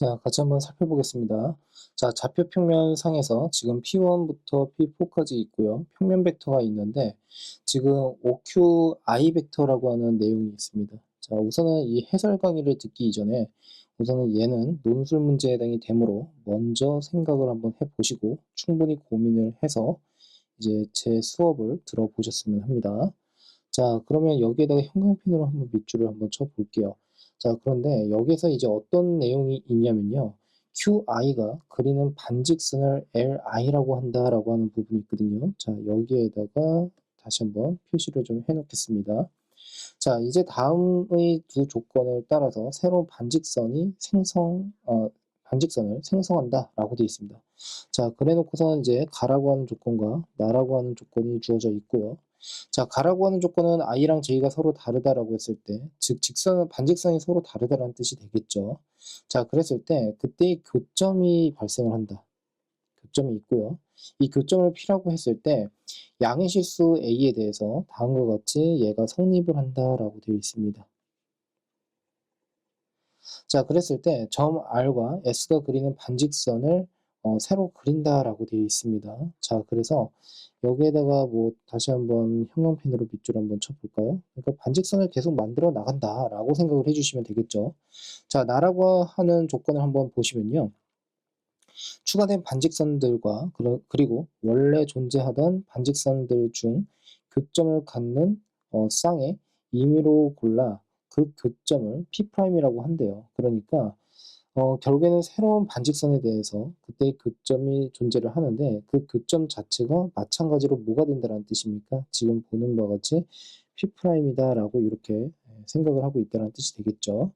자, 같이 한번 살펴보겠습니다. 자, 좌표 평면 상에서 지금 P1부터 P4까지 있고요. 평면 벡터가 있는데 지금 OQI 벡터라고 하는 내용이 있습니다. 자, 우선은 이 해설 강의를 듣기 이전에 우선은 얘는 논술 문제에 해당이 되므로 먼저 생각을 한번 해보시고 충분히 고민을 해서 이제 제 수업을 들어보셨으면 합니다. 자, 그러면 여기에다가 형광펜으로 한번 밑줄을 한번 쳐볼게요. 자, 그런데 여기서 이제 어떤 내용이 있냐면요. QI가 그리는 반직선을 LI라고 한다라고 하는 부분이 있거든요. 자, 여기에다가 다시 한번 표시를 좀 해놓겠습니다. 자, 이제 다음의 두 조건을 따라서 새로운 반직선을 생성한다라고 되어 있습니다. 자, 그래 놓고서 이제 가라고 하는 조건과 나라고 하는 조건이 주어져 있고요. 자, 가라고 하는 조건은 i랑 j가 서로 다르다라고 했을 때, 즉 반직선이 서로 다르다라는 뜻이 되겠죠. 자, 그랬을 때 그때의 교점이 발생을 한다. 교점이 있고요. 이 교점을 P라고 했을 때 양의 실수 A에 대해서 다음과 같이 얘가 성립을 한다라고 되어 있습니다. 자, 그랬을 때 점 R과 S가 그리는 반직선을 새로 그린다라고 되어 있습니다. 자, 그래서 여기에다가 뭐 다시 한번 형광펜으로 밑줄 한번 쳐볼까요? 그러니까 반직선을 계속 만들어 나간다라고 생각을 해주시면 되겠죠. 자, 나라고 하는 조건을 한번 보시면요. 추가된 반직선들과 그리고 원래 존재하던 반직선들 중 교점을 갖는 쌍의 임의로 골라 그 교점을 P'이라고 한대요. 그러니까 결국에는 새로운 반직선에 대해서 그때의 교점이 존재를 하는데 그 교점 자체가 마찬가지로 뭐가 된다는 뜻입니까? 지금 보는 바와 같이 P'이다라고 이렇게 생각을 하고 있다는 뜻이 되겠죠.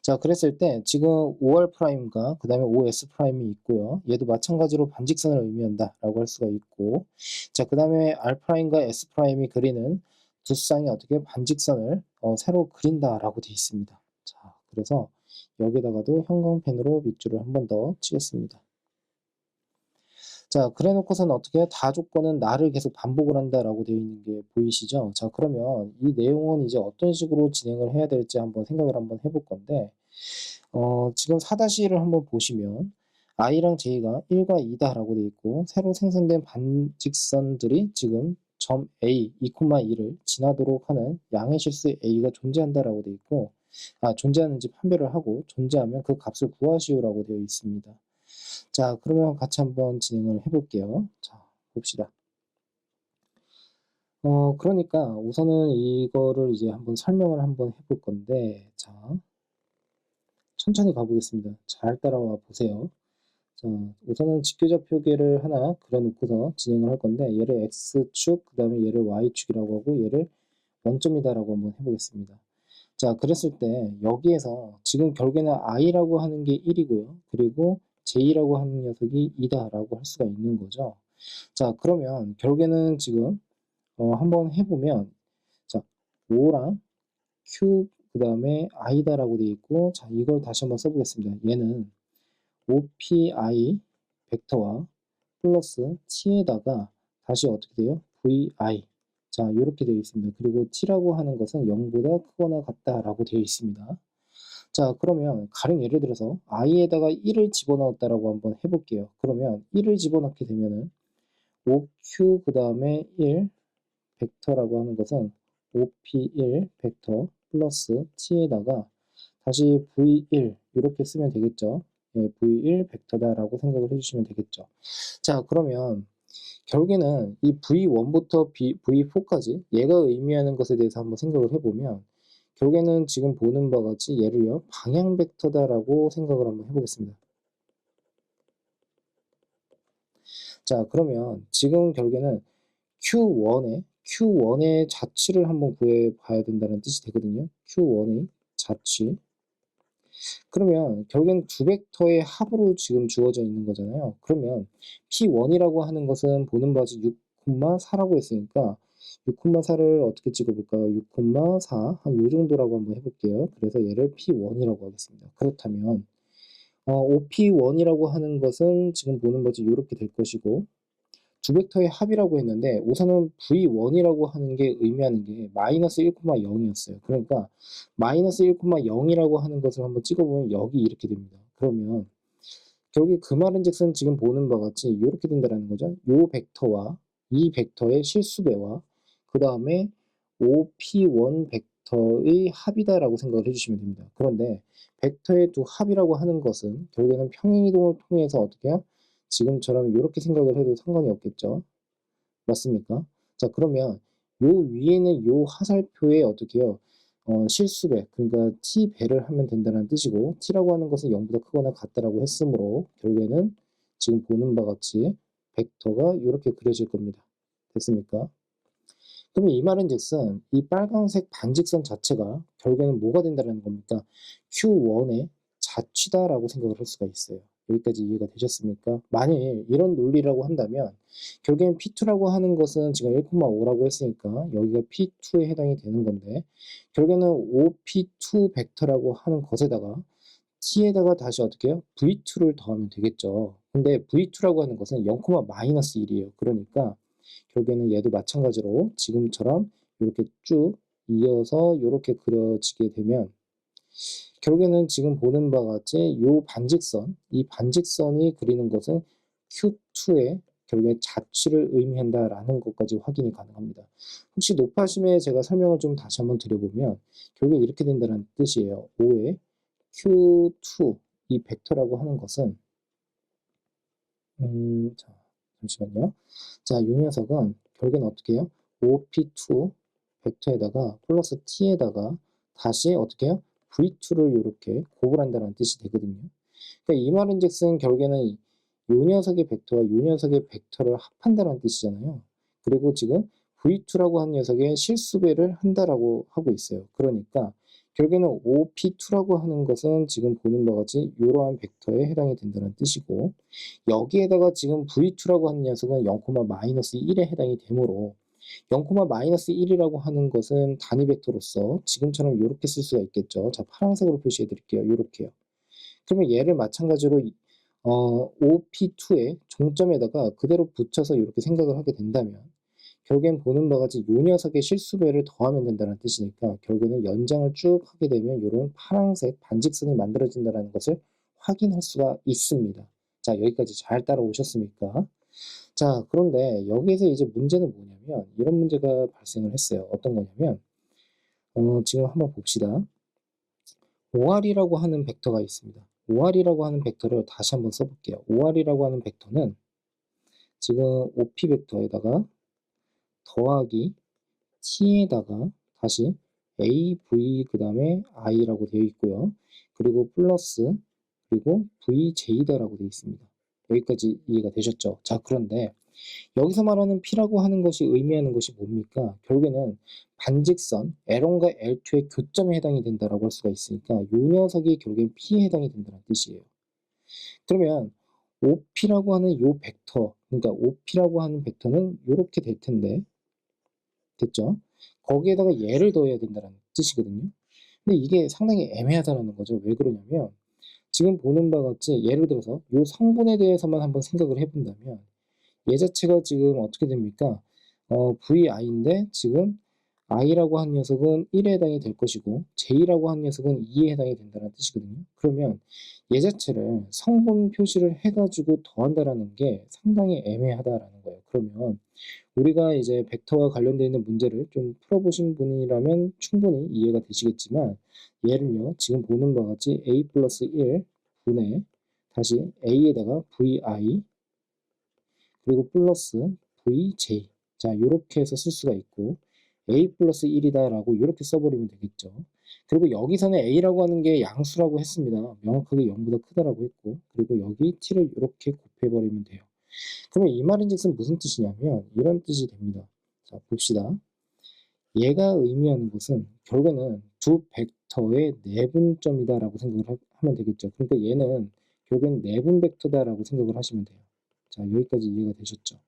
자, 그랬을 때 지금 OR'과 그 다음에 OS'이 있고요. 얘도 마찬가지로 반직선을 의미한다라고 할 수가 있고, 자, 그 다음에 R'과 S'이 그리는 두 쌍이 어떻게 반직선을 새로 그린다라고 되어 있습니다. 자, 그래서 여기다가도 형광펜으로 밑줄을 한 번 더 치겠습니다. 자, 그래 놓고서는 어떻게 해요? 다 조건은 나를 계속 반복을 한다라고 되어 있는 게 보이시죠? 자, 그러면 이 내용은 이제 어떤 식으로 진행을 해야 될지 한번 생각을 한번 해볼 건데, 지금 4-1을 한번 보시면 i랑 j가 1과 2다라고 되어 있고, 새로 생성된 반직선들이 지금 점 A, 2,2를 지나도록 하는 양의 실수 a가 존재한다라고 되어 있고, 존재하는지 판별을 하고 존재하면 그 값을 구하시오라고 되어 있습니다. 자, 그러면 같이 한번 진행을 해볼게요. 자, 봅시다. 그러니까 우선은 이거를 이제 한번 설명을 한번 해볼 건데, 자, 천천히 가보겠습니다. 잘 따라와 보세요. 자, 우선은 직교좌표계를 하나 그려놓고서 진행을 할 건데, 얘를 X축, 그 다음에 얘를 Y축이라고 하고, 얘를 원점이다라고 한번 해보겠습니다. 자, 그랬을 때 여기에서 지금 결국에는 i라고 하는 게 1이고요. 그리고 j라고 하는 녀석이 2다라고 할 수가 있는 거죠. 자, 그러면 결국에는 지금 한번 해보면 자, 5랑 q 그 다음에 i다라고 되어 있고, 자, 이걸 다시 한번 써보겠습니다. 얘는 opi 벡터와 플러스 t에다가 다시 어떻게 돼요? vi. 자, 이렇게 되어 있습니다. 그리고 t라고 하는 것은 0보다 크거나 같다라고 되어 있습니다. 자, 그러면 가령 예를 들어서 i에다가 1을 집어넣었다라고 한번 해볼게요. 그러면 1을 집어넣게 되면은 5q 그 다음에 1 벡터라고 하는 것은 5p1 벡터 플러스 t에다가 다시 v1 이렇게 쓰면 되겠죠. 예, v1 벡터다라고 생각을 해주시면 되겠죠. 자, 그러면 결국에는 이 V1부터 V4까지 얘가 의미하는 것에 대해서 한번 생각을 해보면 결국에는 지금 보는 바와 같이 얘를요 방향 벡터다라고 생각을 한번 해보겠습니다. 자, 그러면 지금 결국에는 Q1의 자취를 한번 구해봐야 된다는 뜻이 되거든요. Q1의 자취. 그러면 결국엔 두 벡터의 합으로 지금 주어져 있는 거잖아요. 그러면 P1이라고 하는 것은 보는 바와 같이 6,4라고 했으니까 6,4를 어떻게 찍어볼까요? 6,4 한 요 정도라고 한번 해볼게요. 그래서 얘를 P1이라고 하겠습니다. 그렇다면 OP1이라고 하는 것은 지금 보는 바와 같이 이렇게 될 것이고 두 벡터의 합이라고 했는데 우선은 V1이라고 하는 게 의미하는 게 마이너스 1,0이었어요. 그러니까 마이너스 1,0이라고 하는 것을 한번 찍어보면 여기 이렇게 됩니다. 그러면 결국에 그 말인즉슨 지금 보는 바와 같이 이렇게 된다라는 거죠. 요 벡터와 이 벡터의 실수배와 그 다음에 OP1 벡터의 합이다라고 생각을 해주시면 됩니다. 그런데 벡터의 두 합이라고 하는 것은 결국에는 평행이동을 통해서 어떻게 해요? 지금처럼 이렇게 생각을 해도 상관이 없겠죠. 맞습니까? 자, 그러면 요 위에는 요 화살표에 어떻게 해요? 실수배, 그러니까 t배를 하면 된다는 뜻이고, t라고 하는 것은 0보다 크거나 같다라고 했으므로 결국에는 지금 보는 바와 같이 벡터가 이렇게 그려질 겁니다. 됐습니까? 그러면 이 말은즉슨 이 빨간색 반직선 자체가 결국에는 뭐가 된다는 겁니까? Q1의 자취다라고 생각을 할 수가 있어요. 여기까지 이해가 되셨습니까? 만일 이런 논리라고 한다면 결국엔 P2라고 하는 것은 지금 1,5라고 했으니까 여기가 P2에 해당이 되는 건데 결국에는 OP2 벡터라고 하는 것에다가 T에다가 다시 어떻게 해요? V2를 더하면 되겠죠. 근데 V2라고 하는 것은 0,-1이에요. 그러니까 결국에는 얘도 마찬가지로 지금처럼 이렇게 쭉 이어서 이렇게 그려지게 되면 결국에는 지금 보는 바와 같이 이 반직선이 그리는 것은 Q2의 결국에 자취를 의미한다라는 것까지 확인이 가능합니다. 혹시 높아심에 제가 설명을 좀 다시 한번 드려보면 결국에 이렇게 된다는 뜻이에요. 5의 Q2 이 벡터라고 하는 것은 자, 잠시만요. 자, 이 녀석은 결국엔 어떻게 해요? OP2 벡터에다가 플러스 T에다가 다시 어떻게 해요? V2를 이렇게 곱을 한다는 뜻이 되거든요. 그러니까 이 말인즉슨 결국에는 이 녀석의 벡터와 이 녀석의 벡터를 합한다는 뜻이잖아요. 그리고 지금 V2라고 한 녀석의 실수배를 한다라고 하고 있어요. 그러니까 결국에는 OP2라고 하는 것은 지금 보는 바와 같이 이러한 벡터에 해당이 된다는 뜻이고 여기에다가 지금 V2라고 하는 녀석은 0,-1에 해당이 되므로 0,-1이라고 하는 것은 단위 벡터로서 지금처럼 이렇게 쓸 수가 있겠죠. 자, 파란색으로 표시해 드릴게요. 이렇게요. 그러면 얘를 마찬가지로 OP2의 종점에다가 그대로 붙여서 이렇게 생각을 하게 된다면 결국엔 보는 바와 같이 이 녀석의 실수배를 더하면 된다는 뜻이니까 결국에는 연장을 쭉 하게 되면 이런 파란색 반직선이 만들어진다는 것을 확인할 수가 있습니다. 자, 여기까지 잘 따라오셨습니까? 자, 그런데 여기에서 이제 문제는 뭐냐면 이런 문제가 발생을 했어요. 어떤 거냐면 지금 한번 봅시다. OR이라고 하는 벡터가 있습니다. OR이라고 하는 벡터를 다시 한번 써볼게요. OR이라고 하는 벡터는 지금 OP 벡터에다가 더하기 T에다가 다시 AV 그 다음에 I라고 되어 있고요. 그리고 플러스 그리고 VJ다라고 되어 있습니다. 여기까지 이해가 되셨죠? 자, 그런데 여기서 말하는 P라고 하는 것이 의미하는 것이 뭡니까? 결국에는 반직선 L1과 L2의 교점에 해당이 된다라고 할 수가 있으니까 이 녀석이 결국엔 P에 해당이 된다는 뜻이에요. 그러면 OP라고 하는 이 벡터, 그러니까 OP라고 하는 벡터는 이렇게 될 텐데 됐죠? 거기에다가 얘를 더해야 된다는 뜻이거든요. 근데 이게 상당히 애매하다는 거죠. 왜 그러냐면 지금 보는 바와 같이 예를 들어서 이 성분에 대해서만 한번 생각을 해본다면 얘 자체가 지금 어떻게 됩니까? VI인데 지금 I라고 한 녀석은 1에 해당이 될 것이고 J라고 한 녀석은 2에 해당이 된다는 뜻이거든요. 그러면 얘 자체를 성분 표시를 해가지고 더한다라는 게 상당히 애매하다라는 거예요. 그러면 우리가 이제 벡터와 관련되어 있는 문제를 좀 풀어보신 분이라면 충분히 이해가 되시겠지만 얘를요 지금 보는 바와 같이 a 플러스 1 분의 다시 a에다가 vi 그리고 플러스 vj 자 이렇게 해서 쓸 수가 있고 a 플러스 1이다 라고 이렇게 써버리면 되겠죠. 그리고 여기서는 a라고 하는 게 양수라고 했습니다. 명확하게 0보다 크다라고 했고 그리고 여기 t를 이렇게 곱해버리면 돼요. 그러면 이 말인즉슨 무슨 뜻이냐면 이런 뜻이 됩니다. 자, 봅시다. 얘가 의미하는 것은 결국에는 두 벡터의 내분점이다라고 생각을 하면 되겠죠. 그러니까 얘는 결국엔 내분 벡터다라고 생각을 하시면 돼요. 자, 여기까지 이해가 되셨죠?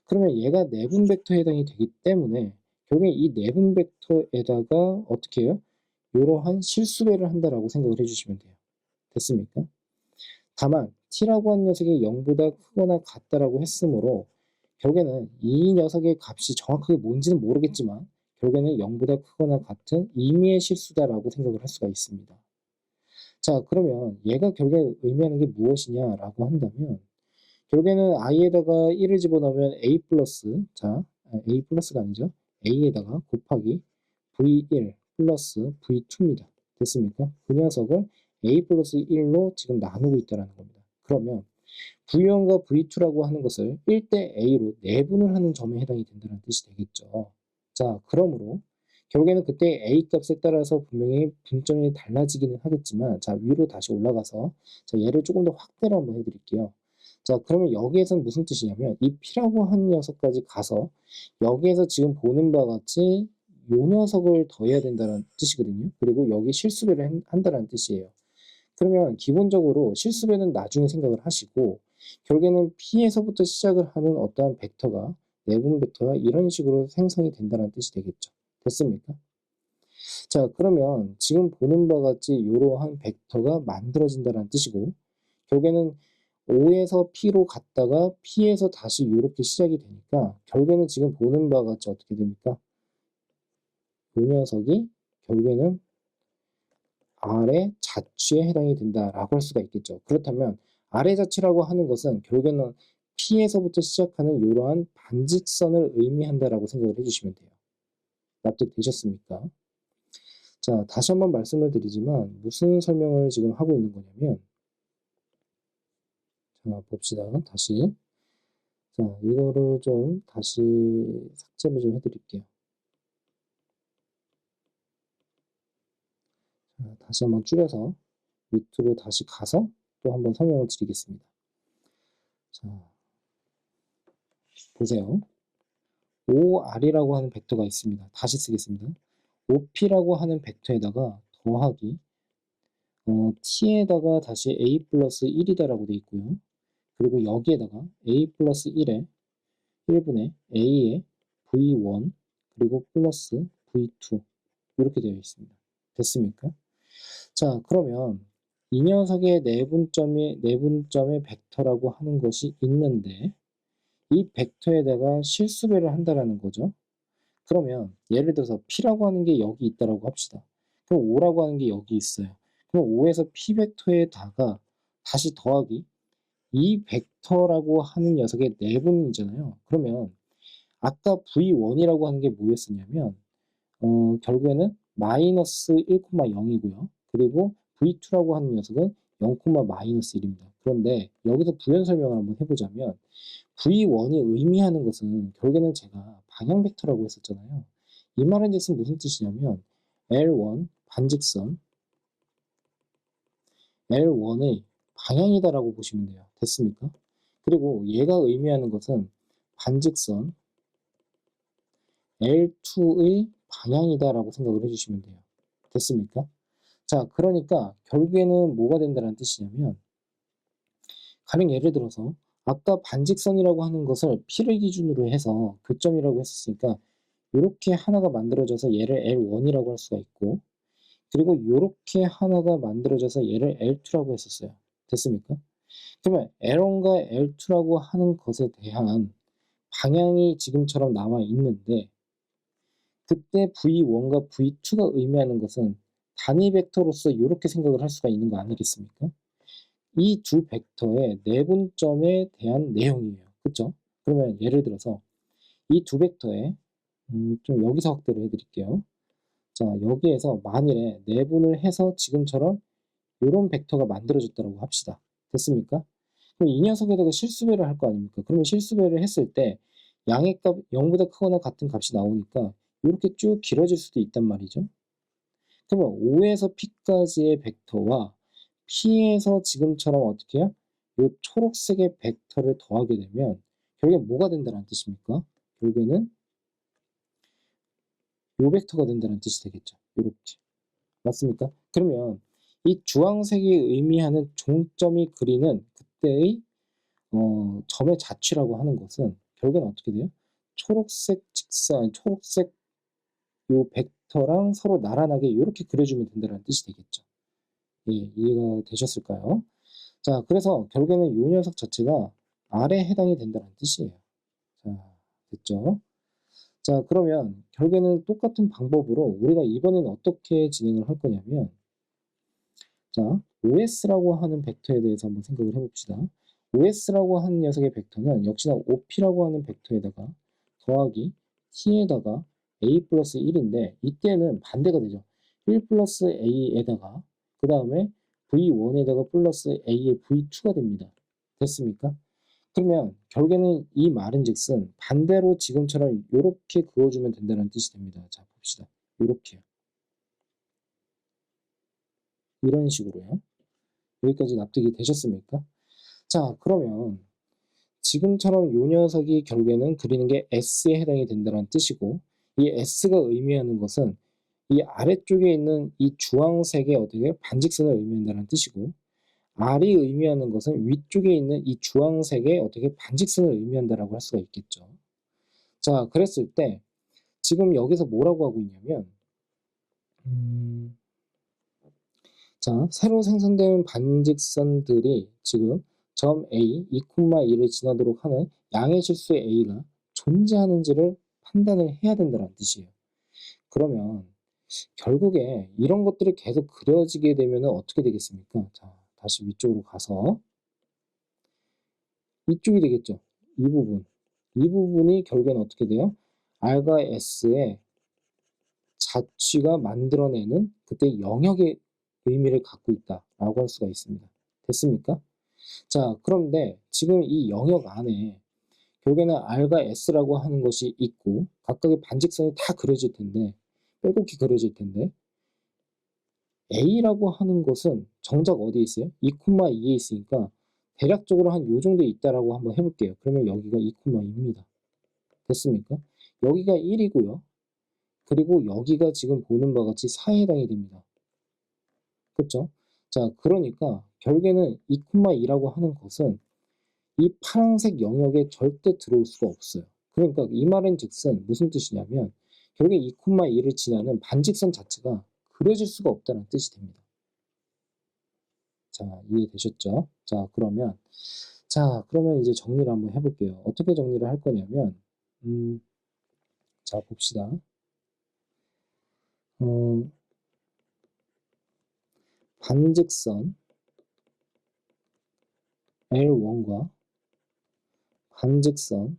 그러면 얘가 내분 벡터에 해당이 되기 때문에 결국엔 이 내분 벡터에다가 어떻게 해요? 이러한 실수배를 한다라고 생각을 해주시면 돼요. 됐습니까? 다만 t라고 한 녀석이 0보다 크거나 같다라고 했으므로 결국에는 이 녀석의 값이 정확하게 뭔지는 모르겠지만 결국에는 0보다 크거나 같은 임의의 실수다라고 생각을 할 수가 있습니다. 자, 그러면 얘가 결국에 의미하는 게 무엇이냐라고 한다면 결국에는 i에다가 1을 집어넣으면 a 플러스, 자, a 플러스가 아니죠. a에다가 곱하기 v1 플러스 v2입니다. 됐습니까? 그 녀석을 a 플러스 1로 지금 나누고 있다는 겁니다. 그러면 v1과 v2라고 하는 것을 1대 a로 내분을 하는 점에 해당이 된다는 뜻이 되겠죠. 자, 그러므로 결국에는 그때 a 값에 따라서 분명히 분점이 달라지기는 하겠지만, 자, 위로 다시 올라가서 자, 얘를 조금 더 확대를 한번 해드릴게요. 자, 그러면 여기에서는 무슨 뜻이냐면 이 p라고 하는 녀석까지 가서 여기에서 지금 보는 바와 같이 요 녀석을 더해야 된다는 뜻이거든요. 그리고 여기 실수배를 한다는 뜻이에요. 그러면 기본적으로 실수배는 나중에 생각을 하시고 결국에는 P에서부터 시작을 하는 어떠한 벡터가 내분 벡터가 이런 식으로 생성이 된다는 뜻이 되겠죠. 됐습니까? 자, 그러면 지금 보는 바와 같이 이러한 벡터가 만들어진다는 뜻이고 결국에는 O에서 P로 갔다가 P에서 다시 이렇게 시작이 되니까 결국에는 지금 보는 바와 같이 어떻게 됩니까? 이 녀석이 결국에는 아래 자취에 해당이 된다라고 할 수가 있겠죠. 그렇다면 아래 자취라고 하는 것은 결국에는 P에서부터 시작하는 이러한 반직선을 의미한다라고 생각을 해주시면 돼요. 납득되셨습니까? 자, 다시 한번 말씀을 드리지만 무슨 설명을 지금 하고 있는 거냐면 자, 봅시다. 다시 자, 이거를 좀 다시 삭제를 좀 해드릴게요. 자, 다시 한번 줄여서 밑으로 다시 가서 또 한번 설명을 드리겠습니다. 자, 보세요. OR이라고 하는 벡터가 있습니다. 다시 쓰겠습니다. OP라고 하는 벡터에다가 더하기 T에다가 다시 A 플러스 1이다라고 되어 있고요. 그리고 여기에다가 A 플러스 1에 1분의 A의 V1 그리고 플러스 V2 이렇게 되어 있습니다. 됐습니까? 자, 그러면 이 녀석의 내분점의 벡터라고 하는 것이 있는데 이 벡터에다가 실수배를 한다라는 거죠. 그러면 예를 들어서 P라고 하는 게 여기 있다라고 합시다. 그럼 O라고 하는 게 여기 있어요. 그럼 O에서 P 벡터에다가 다시 더하기 이 벡터라고 하는 녀석의 내분이잖아요. 그러면 아까 V1이라고 하는 게 뭐였었냐면 결국에는 마이너스 1,0이고요. 그리고 V2라고 하는 녀석은 0, 마이너스 1입니다. 그런데 여기서 부연 설명을 한번 해보자면 V1이 의미하는 것은 결국에는 제가 방향 벡터라고 했었잖아요. 이 말은즉슨 무슨 뜻이냐면 L1 반직선 L1의 방향이다라고 보시면 돼요. 됐습니까? 그리고 얘가 의미하는 것은 반직선 L2의 방향이다라고 생각을 해주시면 돼요. 됐습니까? 자, 그러니까 결국에는 뭐가 된다는 뜻이냐면 가령 예를 들어서 아까 반직선이라고 하는 것을 P를 기준으로 해서 교점이라고 했었으니까 이렇게 하나가 만들어져서 얘를 L1이라고 할 수가 있고 그리고 이렇게 하나가 만들어져서 얘를 L2라고 했었어요. 됐습니까? 그러면 L1과 L2라고 하는 것에 대한 방향이 지금처럼 나와 있는데 그때 V1과 V2가 의미하는 것은 단위 벡터로서 이렇게 생각을 할 수가 있는 거 아니겠습니까? 이 두 벡터의 내분점에 대한 내용이에요. 그렇죠? 그러면 예를 들어서 이 두 벡터에 좀 여기서 확대를 해드릴게요. 자, 여기에서 만일에 내분을 해서 지금처럼 이런 벡터가 만들어졌다고 합시다. 됐습니까? 그럼 이 녀석에다가 실수배를 할 거 아닙니까? 그러면 실수배를 했을 때 양의 값 0보다 크거나 같은 값이 나오니까 이렇게 쭉 길어질 수도 있단 말이죠. 그러면 O에서 P까지의 벡터와 P에서 지금처럼 어떻게 해요? 이 초록색의 벡터를 더하게 되면 결국엔 뭐가 된다는 뜻입니까? 결국에는 이 벡터가 된다는 뜻이 되겠죠. 이렇게. 맞습니까? 그러면 이 주황색이 의미하는 종점이 그리는 그때의 점의 자취라고 하는 것은 결국에는 어떻게 돼요? 초록색 직선, 초록색 요 벡터랑 서로 나란하게 이렇게 그려주면 된다는 뜻이 되겠죠. 예, 이해가 되셨을까요? 자, 그래서 결국에는 요 녀석 자체가 R에 해당이 된다는 뜻이에요. 자, 됐죠? 자, 그러면 결국에는 똑같은 방법으로 우리가 이번에는 어떻게 진행을 할 거냐면 자, OS라고 하는 벡터에 대해서 한번 생각을 해봅시다. OS라고 하는 녀석의 벡터는 역시나 OP라고 하는 벡터에다가 더하기 t에다가 a 플러스 1인데 이때는 반대가 되죠. 1 플러스 a에다가 그 다음에 v1에다가 플러스 a의 v2가 됩니다. 됐습니까? 그러면 결국에는 이 말은 즉슨 반대로 지금처럼 이렇게 그어주면 된다는 뜻이 됩니다. 자, 봅시다. 이렇게요. 이런 식으로요. 여기까지 납득이 되셨습니까? 자, 그러면 지금처럼 이 녀석이 결국에는 그리는 게 S에 해당이 된다는 뜻이고, 이 S가 의미하는 것은 이 아래쪽에 있는 이 주황색의 어떻게 반직선을 의미한다는 뜻이고, R이 의미하는 것은 위쪽에 있는 이 주황색의 어떻게 반직선을 의미한다라고 할 수가 있겠죠. 자, 그랬을 때 지금 여기서 뭐라고 하고 있냐면 자, 새로 생성된 반직선들이 지금 점 A, 2,2를 지나도록 하는 양의 실수의 A가 존재하는지를 판단을 해야 된다는 뜻이에요. 그러면 결국에 이런 것들이 계속 그려지게 되면 어떻게 되겠습니까? 자, 다시 위쪽으로 가서 이쪽이 되겠죠. 이 부분. 이 부분이 결국에는 어떻게 돼요? R과 S의 자취가 만들어내는 그때 영역의 의미를 갖고 있다라고 할 수가 있습니다. 됐습니까? 자, 그런데 지금 이 영역 안에 결국에는 R과 S라고 하는 것이 있고 각각의 반직선이 다 그려질 텐데 빼곡히 그려질 텐데 A라고 하는 것은 정작 어디에 있어요? 2,2에 있으니까 대략적으로 한 요 정도 있다라고 한번 해볼게요. 그러면 여기가 2,2입니다. 됐습니까? 여기가 1이고요. 그리고 여기가 지금 보는 바와 같이 4에 해당이 됩니다. 그렇죠? 자, 그러니까 결국에는 2,2라고 하는 것은 이 파란색 영역에 절대 들어올 수가 없어요. 그러니까 이 말은 즉슨 무슨 뜻이냐면 결국에 2,2를 지나는 반직선 자체가 그려질 수가 없다는 뜻이 됩니다. 자, 이해되셨죠? 자, 그러면 이제 정리를 한번 해볼게요. 어떻게 정리를 할 거냐면 자, 봅시다. 반직선 L1과 반직선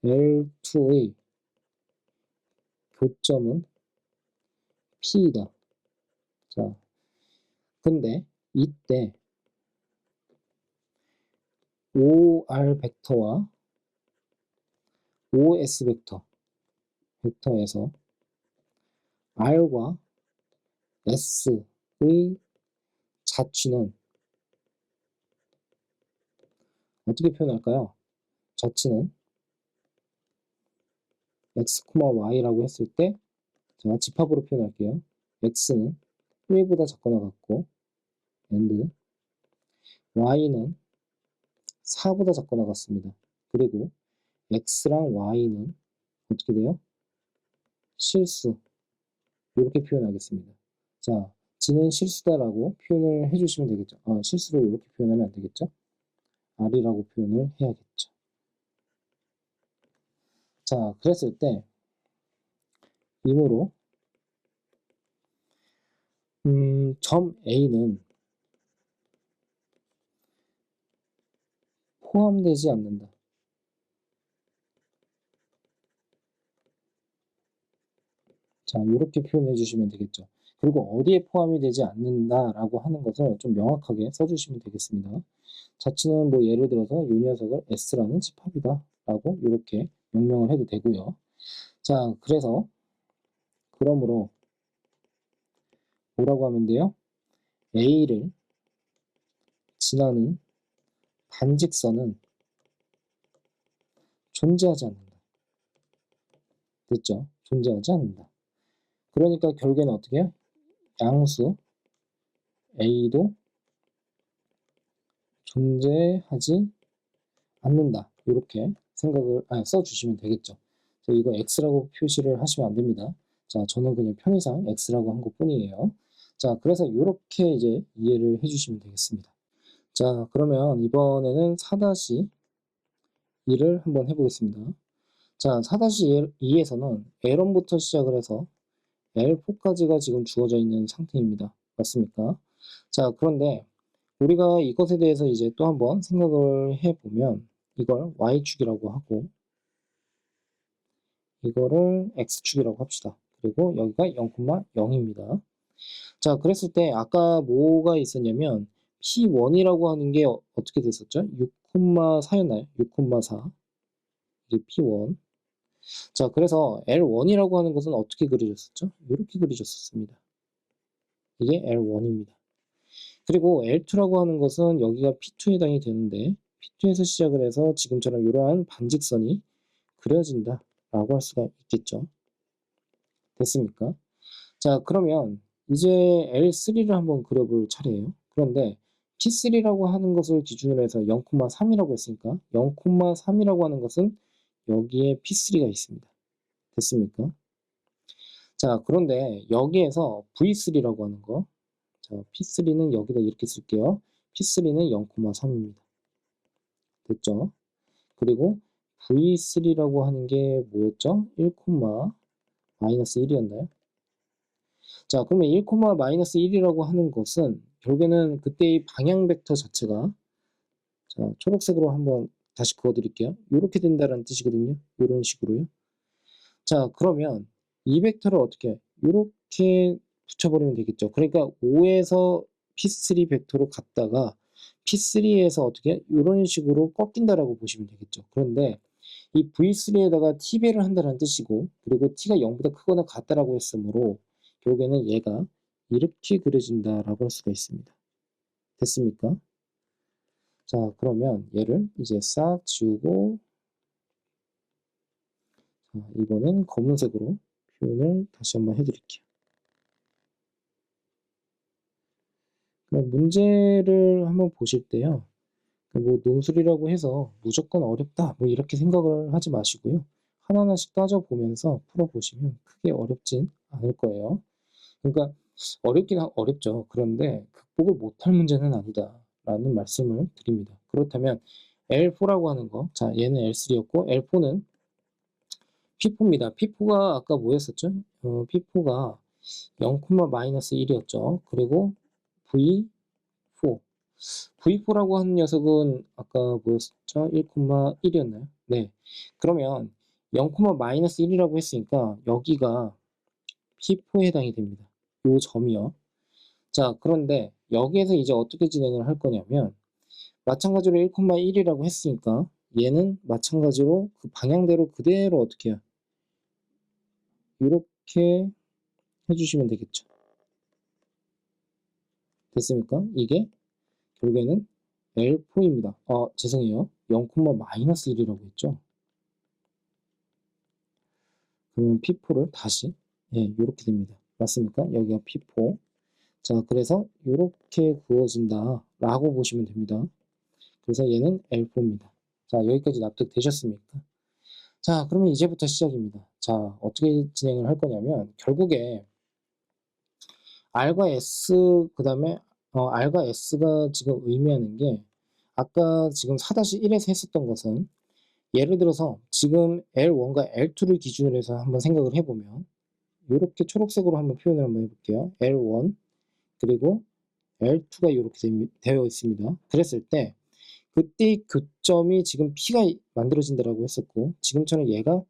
L2의 교점은 P이다. 자, 근데 이때 OR 벡터와 OS 벡터에서 R과 S의 자취는 어떻게 표현할까요? 자취는 X, Y라고 했을 때 제가 집합으로 표현할게요. X는 1보다 작거나 같고 and Y는 4보다 작거나 같습니다. 그리고 X랑 Y는 어떻게 돼요? 실수. 이렇게 표현하겠습니다. 자, G는 실수다라고 표현을 해주시면 되겠죠. 실수를 이렇게 표현하면 안 되겠죠? R이라고 표현을 해야겠죠. 자, 그랬을 때 이므로 점 A는 포함되지 않는다. 자, 이렇게 표현해 주시면 되겠죠. 그리고 어디에 포함이 되지 않는다라고 하는 것을 좀 명확하게 써주시면 되겠습니다. 자취는 뭐 예를 들어서 이 녀석을 S라는 집합이다 라고 이렇게 명명을 해도 되고요. 자, 그러므로 뭐라고 하면 돼요? A를 지나는 반직선은 존재하지 않는다. 됐죠? 존재하지 않는다. 그러니까 결국에는 어떻게 해요? 양수 A도 존재하지 않는다. 이렇게 생각을 써주시면 되겠죠. 자, 이거 X라고 표시를 하시면 안 됩니다. 자, 저는 그냥 편의상 X라고 한 것 뿐이에요. 자, 그래서 이렇게 이제 이해를 해주시면 되겠습니다. 자, 그러면 이번에는 4-2를 한번 해보겠습니다. 자, 4-2에서는 L1부터 시작을 해서 L4까지가 지금 주어져 있는 상태입니다. 맞습니까? 자, 그런데 우리가 이것에 대해서 이제 또 한번 생각을 해보면 이걸 y축이라고 하고 이거를 x축이라고 합시다. 그리고 여기가 0,0입니다. 자, 그랬을 때 아까 뭐가 있었냐면 P1이라고 하는 게 어떻게 됐었죠? 6,4였나요? 6,4 이게 P1. 자, 그래서 L1이라고 하는 것은 어떻게 그려졌었죠? 이렇게 그려졌었습니다. 이게 L1입니다. 그리고 L2라고 하는 것은 여기가 P2에 해당이 되는데 P2에서 시작을 해서 지금처럼 이러한 반직선이 그려진다라고 할 수가 있겠죠. 됐습니까? 자, 그러면 이제 L3를 한번 그려볼 차례예요. 그런데 P3라고 하는 것을 기준으로 해서 0,3이라고 했으니까 0,3이라고 하는 것은 여기에 P3가 있습니다. 됐습니까? 자, 그런데 여기에서 V3라고 하는 거, 자, P3는 여기다 이렇게 쓸게요. P3는 0,3입니다. 됐죠? 그리고 V3라고 하는 게 뭐였죠? 1,-1이었나요? 자, 그러면 1,-1이라고 하는 것은 결국에는 그때의 방향 벡터 자체가 자, 초록색으로 한번 다시 그어드릴게요. 이렇게 된다는 뜻이거든요. 이런 식으로요. 자, 그러면 이 벡터를 어떻게 이렇게 붙여버리면 되겠죠. 그러니까 5에서 P3 벡터로 갔다가 P3에서 어떻게 이런 식으로 꺾인다라고 보시면 되겠죠. 그런데 이 V3에다가 T배를 한다는 뜻이고 그리고 T가 0보다 크거나 같다라고 했으므로 결국에는 얘가 이렇게 그려진다라고 할 수가 있습니다. 됐습니까? 자, 그러면 얘를 이제 싹 지우고 자, 이번엔 검은색으로 표현을 다시 한번 해드릴게요. 그럼 문제를 한번 보실 때요. 뭐 논술이라고 해서 무조건 어렵다 뭐 이렇게 생각을 하지 마시고요. 하나하나씩 따져보면서 풀어보시면 크게 어렵진 않을 거예요. 그러니까 어렵긴 어렵죠. 그런데 극복을 못할 문제는 아니다 라는 말씀을 드립니다. 그렇다면 L4라고 하는 거, 자 얘는 L3였고 L4는 P4입니다. P4가 아까 뭐였었죠? P4가 0,-1이었죠. 그리고 V4 V4라고 하는 녀석은 아까 뭐였죠? 1,1이었나요? 네. 그러면 0,-1이라고 했으니까 여기가 P4에 해당이 됩니다. 요 점이요. 자, 그런데 여기에서 이제 어떻게 진행을 할 거냐면 마찬가지로 1,1이라고 했으니까 얘는 마찬가지로 그 방향대로 그대로 어떻게 해요? 이렇게 해주시면 되겠죠. 됐습니까? 이게 결국에는 L4입니다. 죄송해요. 0,-1이라고 했죠. 그러면 P4를 다시 이렇게 됩니다. 맞습니까? 여기가 P4. 자, 그래서 이렇게 그어진다 라고 보시면 됩니다. 그래서 얘는 L4입니다. 자, 여기까지 납득되셨습니까? 자, 그러면 이제부터 시작입니다. 자, 어떻게 진행을 할 거냐면 결국에 R과 S 그 다음에 R과 S가 지금 의미하는 게 아까 지금 4-1에서 했었던 것은 예를 들어서 지금 L1과 L2를 기준으로 해서 한번 생각을 해보면 이렇게 초록색으로 한번 표현을 한번 해볼게요. L1 그리고 L2가 이렇게 되어 있습니다. 그랬을 때 그때의 교점이 지금 P가 만들어진다라고 했었고 지금처럼 얘가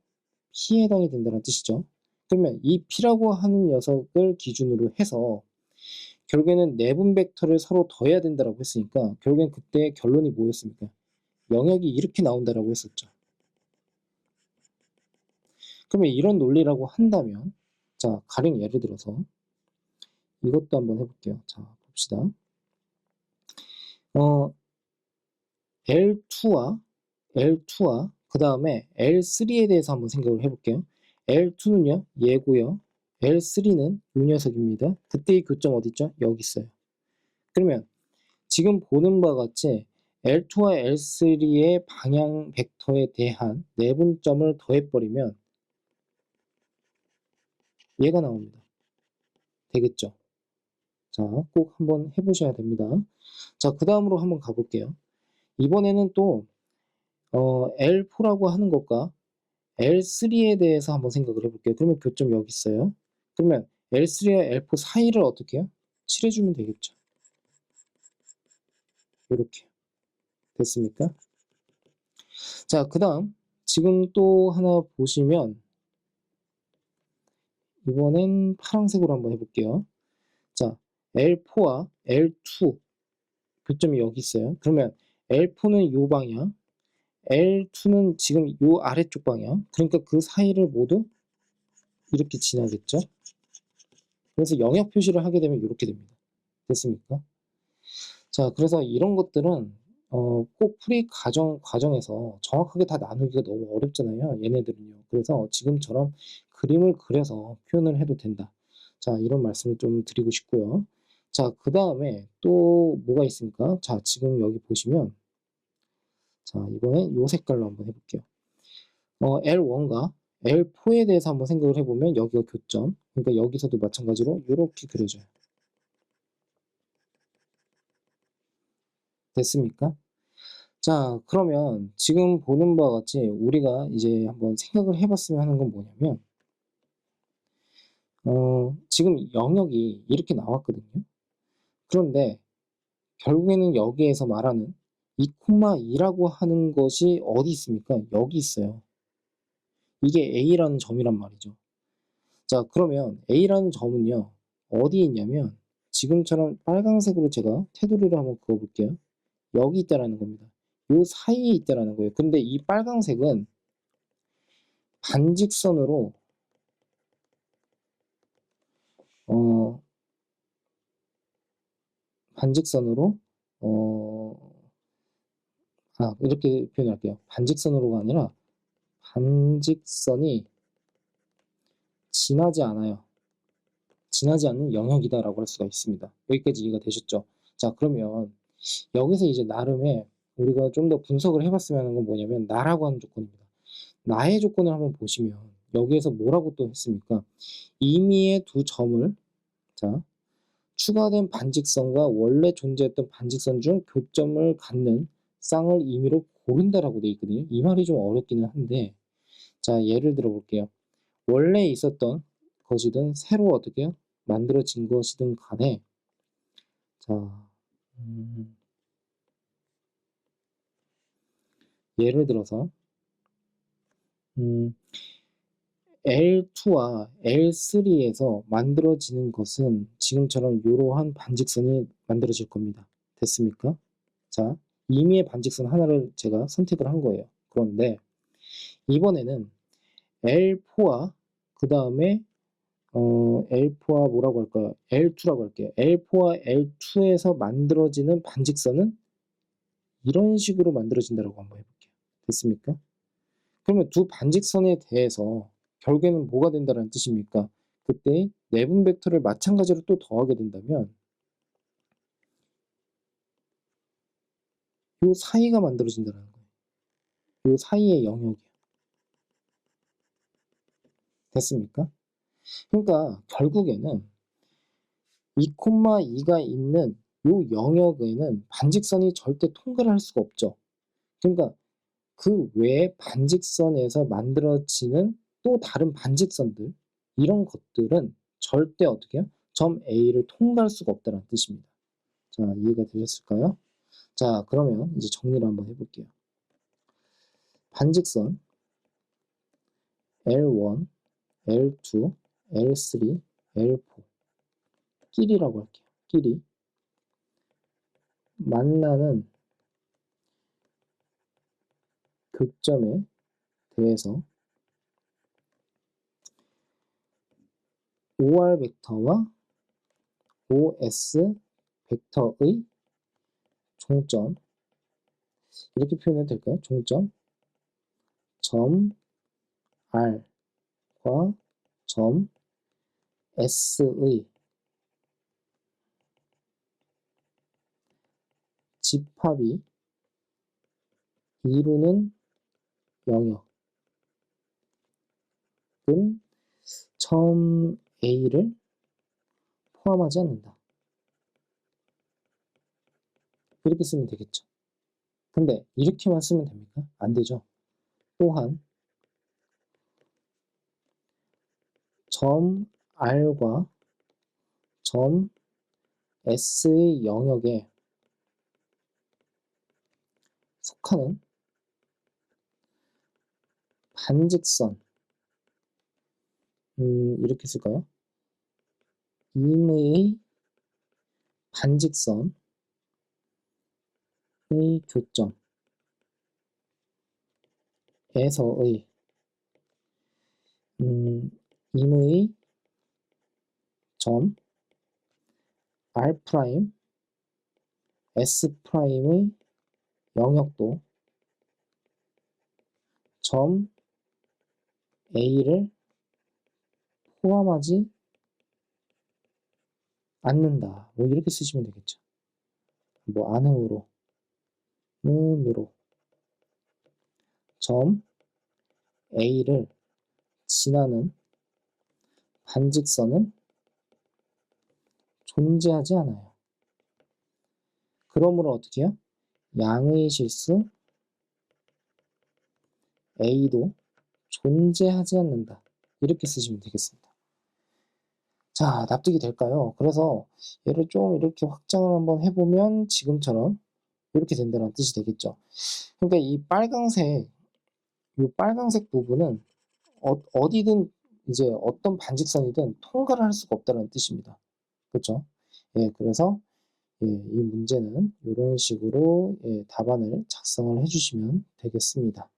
P에 해당이 된다는 뜻이죠. 그러면 이 P라고 하는 녀석을 기준으로 해서 결국에는 내분 벡터를 서로 더해야 된다라고 했으니까 결국엔 그때 결론이 뭐였습니까? 영역이 이렇게 나온다라고 했었죠. 그러면 이런 논리라고 한다면 자, 가령 예를 들어서 이것도 한번 해볼게요. 자, 봅시다. L2와 그 다음에 L3에 대해서 한번 생각을 해볼게요. L2는요, 얘고요. L3는 이 녀석입니다. 그때의 교점 어디 있죠? 여기 있어요. 그러면 지금 보는 바와 같이 L2와 L3의 방향 벡터에 대한 내분점을 더해버리면 얘가 나옵니다. 되겠죠? 자, 꼭 한번 해보셔야 됩니다. 자, 그 다음으로 한번 가볼게요. 이번에는 또 L4라고 하는 것과 L3에 대해서 한번 생각을 해볼게요. 그러면 교점 여기 있어요. 그러면 L3와 L4 사이를 어떻게 해요? 칠해주면 되겠죠. 이렇게 됐습니까? 자, 그 다음 지금 또 하나 보시면 이번엔 파란색으로 한번 해볼게요. 자, L4와 L2 교점이 여기 있어요. 그러면 L4는 요 방향, L2는 지금 요 아래쪽 방향. 그러니까 그 사이를 모두 이렇게 지나겠죠. 그래서 영역 표시를 하게 되면 이렇게 됩니다. 됐습니까? 자, 그래서 이런 것들은 꼭 풀이 과정에서 정확하게 다 나누기가 너무 어렵잖아요. 얘네들은요. 그래서 지금처럼 그림을 그려서 표현을 해도 된다. 자, 이런 말씀을 좀 드리고 싶고요. 자, 그 다음에 또 뭐가 있습니까? 자, 지금 여기 보시면 자, 이번엔 요 색깔로 한번 해볼게요. L1과 L4에 대해서 한번 생각을 해보면 여기가 교점. 그러니까 여기서도 마찬가지로 이렇게 그려져요. 됐습니까? 자, 그러면 지금 보는 바와 같이 우리가 이제 한번 생각을 해봤으면 하는 건 뭐냐면, 지금 영역이 이렇게 나왔거든요. 그런데 결국에는 여기에서 말하는 2,2라고 하는 것이 어디 있습니까? 여기 있어요. 이게 A라는 점이란 말이죠. 자, 그러면 A라는 점은요, 어디에 있냐면, 지금처럼 빨간색으로 제가 테두리를 한번 그어볼게요. 여기 있다라는 겁니다. 요 사이에 있다라는 거예요. 근데 이 빨간색은 반직선으로 어, 반직선으로 어, 이렇게 표현할게요. 반직선으로가 아니라 반직선이 지나지 않아요. 지나지 않는 영역이다라고 할 수가 있습니다. 여기까지 이해가 되셨죠? 자, 그러면 여기서 이제 나름의 우리가 좀 더 분석을 해봤으면 하는 건 뭐냐면 나라고 하는 조건입니다. 나의 조건을 한번 보시면 여기에서 뭐라고 또 했습니까? 임의의 두 점을 자 추가된 반직선과 원래 존재했던 반직선 중 교점을 갖는 쌍을 임의로 고른다라고 돼 있거든요. 이 말이 좀 어렵기는 한데 자 예를 들어 볼게요. 원래 있었던 것이든 새로 어떻게 만들어진 것이든 간에 자 음, 예를 들어서 음, L2와 L3에서 만들어지는 것은 지금처럼 이러한 반직선이 만들어질 겁니다. 됐습니까? 자, 임의의 반직선 하나를 제가 선택을 한 거예요. 그런데 이번에는 L4와 그 다음에 L4와 뭐라고 할까요? L2라고 할게요. L4와 L2에서 만들어지는 반직선은 이런 식으로 만들어진다고 한번 해볼게요. 됐습니까? 그러면 두 반직선에 대해서 결국에는 뭐가 된다는 뜻입니까? 그때 내분 벡터를 마찬가지로 또 더하게 된다면 이 사이가 만들어진다는 거예요. 이 사이의 영역이요. 됐습니까? 그러니까 결국에는 2,2가 있는 이 영역에는 반직선이 절대 통과를 할 수가 없죠. 그러니까 그 외에 반직선에서 만들어지는 또 다른 반직선들 이런 것들은 절대 어떻게 해요? 점 A를 통과할 수가 없다는 뜻입니다. 자, 이해가 되셨을까요? 자, 그러면 이제 정리를 한번 해볼게요. 반직선 L1, L2, L3, L4 끼리라고 할게요. 끼리 만나는 교점에 대해서 OR 벡터와 OS 벡터의 종점 이렇게 표현해도 될까요? 종점 점 R과 점 S의 집합이 이루는 영역은 점 A를 포함하지 않는다. 이렇게 쓰면 되겠죠. 근데 이렇게만 쓰면 됩니까? 안 되죠. 또한 점 R과 점 S의 영역에 속하는 반직선, 이렇게 쓸까요? 임의 반직선의 교점에서의 임의 점 R 프라임 S 프라임의 영역도 점 A를 포함하지 않는다. 뭐 이렇게 쓰시면 되겠죠. 뭐 안음으로, 음으로 점 A를 지나는 반직선은 존재하지 않아요. 그러므로 어떻게 해요? 양의 실수 A도 존재하지 않는다. 이렇게 쓰시면 되겠습니다. 자, 납득이 될까요? 그래서 얘를 좀 이렇게 확장을 한번 해보면 지금처럼 이렇게 된다는 뜻이 되겠죠. 그러니까 이 빨강색 부분은 어디든 이제 어떤 반직선이든 통과를 할 수가 없다는 뜻입니다. 그렇죠? 예, 그래서 예, 이 문제는 이런 식으로 예, 답안을 작성을 해주시면 되겠습니다.